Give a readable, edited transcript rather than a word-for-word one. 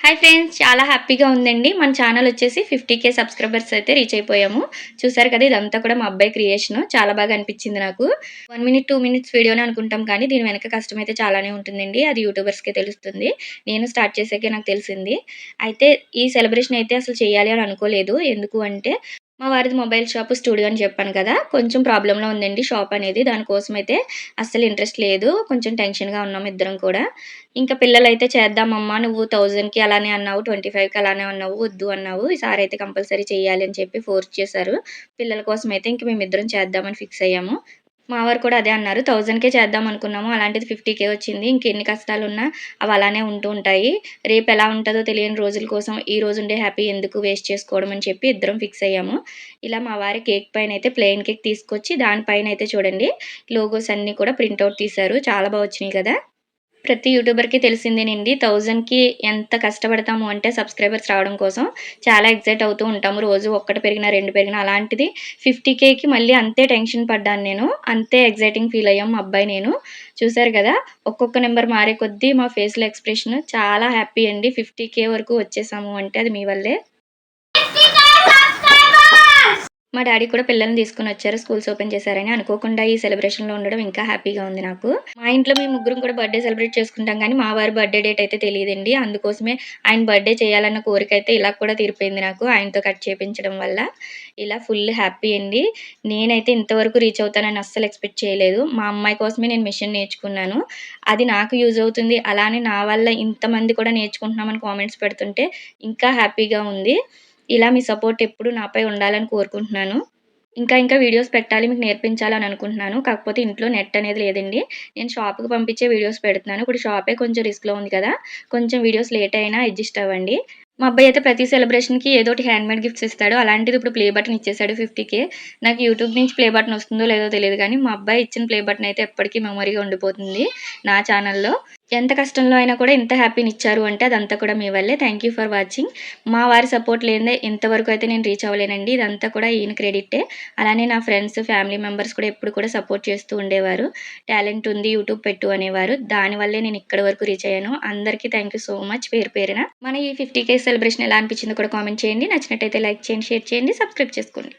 Hi friends, చాలా హ్యాపీగా ఉందండి. మన ఛానల్ వచ్చేసి 50K సబ్స్క్రైబర్స్ అయితే రీచ్ అయిపోయాము. చూసారు కదా, ఇదంతా కూడా మా అబ్బాయి క్రియేషన్. చాలా బాగా అనిపించింది నాకు. 1 మినిట్, 2 మినిట్స్ వీడియోనే అనుకుంటాం కానీ దీని వెనక కష్టం అయితే చాలానే ఉంటుందండి. అది యూట్యూబర్స్‌కే తెలుస్తుంది. నేను స్టార్ట్ చేసాకే నాకు తెలిసింది. అయితే ఈ సెలబ్రేషన్ అయితే అసలు చేయాలి అని అనుకోలేదు. ఎందుకు అంటే మా వారిది మొబైల్ షాపు, స్టూడియో అని చెప్పాను కదా! కొంచెం ప్రాబ్లమ్‌లో ఉందండి షాప్ అనేది. దానికోసమైతే అస్సలు ఇంట్రెస్ట్ లేదు. కొంచెం టెన్షన్‌గా ఉన్నాం ఇద్దరం కూడా. ఇంకా పిల్లలైతే చేద్దామమ్మా, నువ్వు 1000కి అలానే అన్నావు, 25కి అలానే అన్నావు, వద్దు అన్నావు. ఈసారైతే కంపల్సరీ చేయాలి అని చెప్పి ఫోర్స్ చేశారు. పిల్లల కోసమైతే ఇంక మేమిద్దరం చేద్దామని ఫిక్స్ అయ్యాము. మా వారు కూడా అదే అన్నారు. 1000కే చేద్దాం అనుకున్నాము. అలాంటిది 50K వచ్చింది. ఇంకెన్ని కష్టాలున్నా అవి అలానే ఉంటూ ఉంటాయి. రేపెలా ఉంటదో తెలియని రోజుల కోసం ఈ రోజుండే హ్యాపీ ఎందుకు వేస్ట్ చేసుకోవడం అని చెప్పి ఇద్దరం ఫిక్స్ అయ్యాము. ఇలా మా వారి కేక్ పైనైతే ప్లెయిన్ కేక్ తీసుకొచ్చి దానిపైనైతే చూడండి లోగోస్ అన్నీ కూడా ప్రింట్ ఔట్ తీశారు. చాలా వచ్చినియి కదా! ప్రతి యూట్యూబర్‌కి తెలిసిందేనండి. 1000కి ఎంత కష్టపడతాము అంటే సబ్స్క్రైబర్స్ రావడం కోసం చాలా ఎక్సైట్ అవుతూ ఉంటాము. రోజు ఒక్కటి పెరిగినా, 2 పెరిగినా అలాంటిది 50Kకి మళ్ళీ అంతే టెన్షన్ పడ్డాను నేను. అంతే ఎక్సైటింగ్ ఫీల్ అయ్యాం మా అబ్బాయి నేను. చూసారు గదా! ఒక్కొక్క నంబర్ మారే కొద్దీ మా ఫేస్‌లో ఎక్స్‌ప్రెషన్ చాలా హ్యాపీ అండి. 50K వరకు వచ్చేసాము అంటే అది మీ వల్లే. మా డ్యాడీ కూడా పిల్లల్ని తీసుకొనొచ్చారు. స్కూల్స్ ఓపెన్ చేశారని. అనుకోకుండా ఈ సెలబ్రేషన్‌లో ఉండడం ఇంకా హ్యాపీగా ఉంది నాకు. మా ఇంట్లో మేము ముగ్గురం కూడా బర్త్‌డే సెలబ్రేట్ చేసుకుంటాం గానీ, మా వారి బర్త్‌డే డేట్ అయితే తెలీదండి. అందుకోసమే ఆయన బర్త్‌డే చేయాలన్న కోరికైతే ఇలా కూడా తీరిపోయింది నాకు. ఆయనతో కట్ చేపించడం వల్ల. ఇలా ఫుల్ హ్యాపీ అండి. నేనైతే ఇంతవరకు రీచ్ అవుతానని అస్సలు ఎక్స్‌పెక్ట్ చేయలేదు. మా అమ్మాయి కోసమే నేను మిషన్ నేర్చుకున్నాను. అది నాకు యూజ్ అవుతుంది. అలానే నా వల్ల ఇంతమంది కూడా నేర్చుకుంటున్నామని కామెంట్స్ పెడుతుంటే ఇంకా హ్యాపీగా ఉంది. ఇలా మీ సపోర్ట్ ఎప్పుడు నాపై ఉండాలని కోరుకుంటున్నాను. ఇంకా వీడియోస్ పెట్టాలి, మీకు నేర్పించాలని అనుకుంటున్నాను. కాకపోతే ఇంట్లో నెట్ అనేది లేదండి. నేను షాప్‌కి పంపించే వీడియోస్ పెడుతున్నాను. ఇప్పుడు షాపే కొంచెం రిస్క్‌లో ఉంది కదా! కొంచెం వీడియోస్ లేట్ అయినా అడ్జస్ట్ అవ్వండి. మా అబ్బాయి అయితే ప్రతి సెలబ్రేషన్‌కి ఏదోటి హ్యాండ్‌మేడ్ గిఫ్ట్స్ ఇస్తాడు. అలాంటిది ఇప్పుడు ప్లే బటన్ ఇచ్చేసాడు 50కే. నాకు యూట్యూబ్ నుంచి ప్లే బటన్ వస్తుందో లేదో తెలీదు గానీ, మా అబ్బాయి ఇచ్చిన ప్లే బటన్ అయితే ఎప్పటికీ మెమరీగా ఉండిపోతుంది నా ఛానల్‌లో. ఎంత కష్టంలో అయినా కూడా ఇంత హ్యాపీనిచ్చారు అంటే అదంతా కూడా మీ వల్లే. Thank you for watching. మా వారి సపోర్ట్ లేనిదే ఇంతవరకు అయితే నేను రీచ్ అవ్వలేనండి. ఇదంతా కూడా ఈయన క్రెడిట్టే. అలానే నా ఫ్రెండ్స్, ఫ్యామిలీ మెంబర్స్ కూడా ఎప్పుడు కూడా సపోర్ట్ చేస్తూ ఉండేవారు. టాలెంట్ ఉంది, యూట్యూబ్ పెట్టు అనేవారు. దానివల్లే నేను ఇక్కడి వరకు రీచ్ అయ్యాను. అందరికీ థాంక్ యూ సో మచ్ పేరు పేరున. మన ఈ 50K సెలబ్రేషన్ ఎలా అనిపించిందో కూడా కామెంట్ చేయండి. నచ్చినట్టయితే లైక్ చేయండి, షేర్ చేయండి, సబ్స్క్రైబ్ చేసుకోండి.